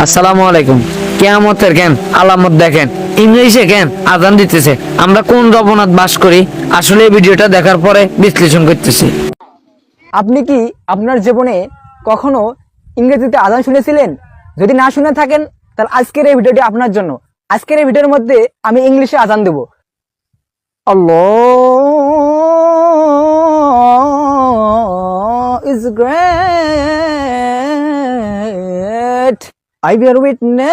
আসসালামু আলাইকুম। কিয়ামতের কেন আলামত দেখেন, ইংলিশে কেন আজান দিতেছে। আমরা কোন জগন্নাথ বাস করি আসলে এই ভিডিওটা দেখার পরে বিশ্লেষণ করতেছি। আপনি কি আপনার জীবনে কখনো ইংরেজিতে আজান শুনেছিলেন? যদি না শুনে থাকেন তাহলে আজকের এই ভিডিওটি আপনার জন্য। আজকের এই ভিডিওর মধ্যে আমি ইংলিশে আজান দেব। Allah is great, I bear witness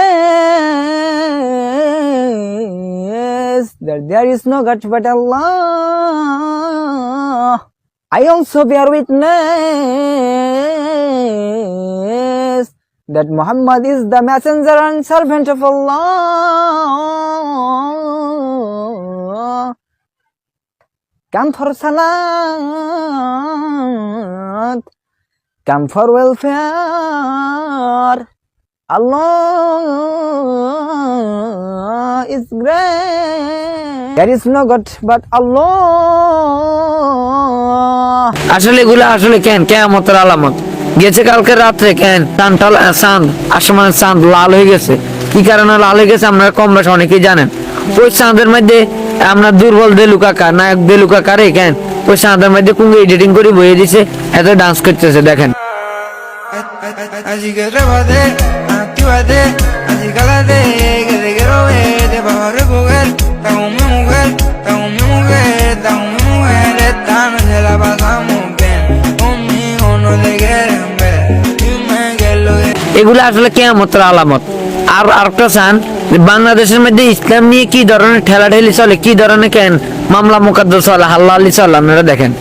that there is no God but Allah. I also bear witness that Muhammad is the messenger and servant of Allah. Come for salat, come for welfare. Allah is great. There is no God but Allah. আসলে এগুলা আসলে কেন কিয়ামতের আলামত। গেছে কালকে রাত্রে কেন চাঁদ আসমানের চাঁদ লাল হয়ে গেছে। কি কারণে লাল হয়ে গেছে আপনারা কম বেশ অনেকেই জানেন। ওই চাঁদের মধ্যে আমরা দুর্বল দেলু কাকা নায়ক দেলু কাকারে কেন ওই চাঁদের মধ্যে কুঙ্গে এডিটিং করে বইয়ে দিছে, এত ডান্স করতেছে দেখেন। Así que trépate, actívate, así cálate, que te quiero ver, te vas a recoger, está con mi mujer, está con mi mujer, está con mi mujer, esta noche la pasamos bien, conmigo no te quieren ver, dime qué es lo que... এগুলো আসলে কিয়ামতের আলামত। আর আরেকটা চান বাংলাদেশের মধ্যে ইসলাম নিয়ে কি ধরনের ঠেলাঠেলি চলে, কি ধরনের কেন মামলা মোকদ্দমা চলে, হাল্লালি চলে আপনারা দেখেন।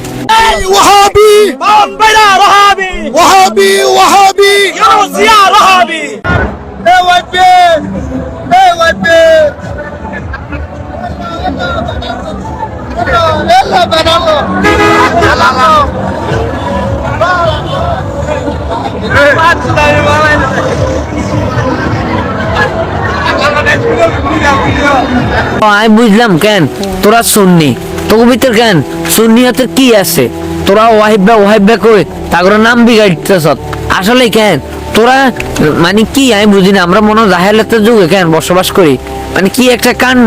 ওয়াহাবি বম্বেরা ওয়াহাবি ওয়াহাবি ওয়াহাবি ইয়া ওয়াহাবি এ ওয়াইবে এলা বানালো আমি বুঝলাম কেন তোরা সুন্নি, তোর ভিতর কেন সুন্নিয়তের কি আছে, তোরা ওয়াহিব্বা কই তাগর নাম বিগাড়তেছ আসলে কেন তোরা মানে কি আমি বুঝি না। আমরা মনে জাহেলাতের যুগে কেন বসবাস করি, মানে কি একটা কাণ্ড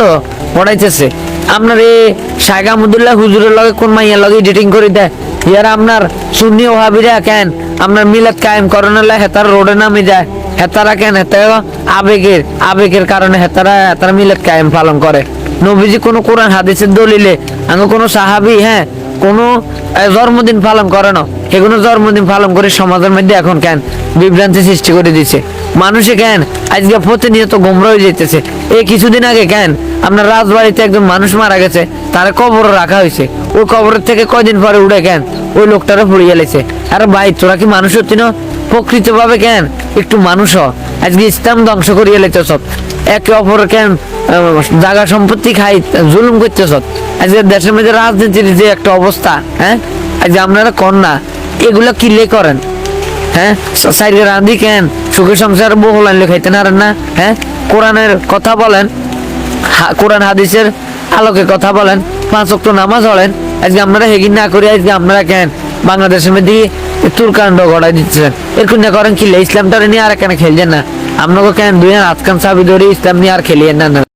পড়াইতেছে। আপনার এই শাইখ আহমদুল্লাহ হুজুরের লগে কোন মাইয়ার লগে এডিটিং করে দেয়, ইয়ারা আপনার সুন্নি ওয়াহাবিরা কেন আপনার মিলাদ কায়েম করানোর লাগে হেতার রোডে নামে যায়, হেতারা কেন হেতারা আবেগের কারণে হেতারা মিলাদ কায়েম পালন করে। নবীজি কোন কোরআন হাদিসের দলিলে আঙ্গ কোন সাহাবি কোন জন্মদিন পালন করে না, এগুলো জন্মদিন পালন করে সমাজের মধ্যে এখন কেন বিভ্রান্তি সৃষ্টি করে দিচ্ছে। মানুষে কেন আজকে প্রতিনিয়ত গোমরা হয়ে যেতেছে। এই কিছুদিন আগে কেন আপনার রাজবাড়িতে একজন মানুষ মারা গেছে, তার কবর রাখা হয়েছে, ওই কবরের থেকে কয়দিন পরে উঠে কেন ওই লোকটারও পুড়িয়ে গেছে। আর ভাই তোরা কি মানুষ হচ্ছি না প্রকৃত ভাবে কেন একটু মানুষ আজকে ইসলাম ধ্বংস করিয়ে লেছ সব, একে অপর কেন জায়গা সম্পত্তি খাই জুলুম করতেছ। আজকে দেশের মধ্যে রাজনীতির যে একটা অবস্থা, আজকে আপনারা কন্যা এগুলা কিলে করেন, সাইডে রাঁধি কেন সুখে সংসার বহু লাইন খাইতে না না, কোরআনের কথা বলেন, কোরআন হাদিসের আলোকে কথা বলেন, 5 ওয়াক্ত নামাজ পড়েন। আজকে আপনারা হেগিন না করি আজকে আপনারা কেন বাংলাদেশের মধ্যে তুরকাণ্ড গড়াই দিচ্ছেন। এরকম না করেন কিলে ইসলামটা নিয়ে আর কেন খেলছেন না। আপনাকে কেন 2 হাত কান চাবি ধরে ইসলাম নিয়ে আর খেলিয়েন না।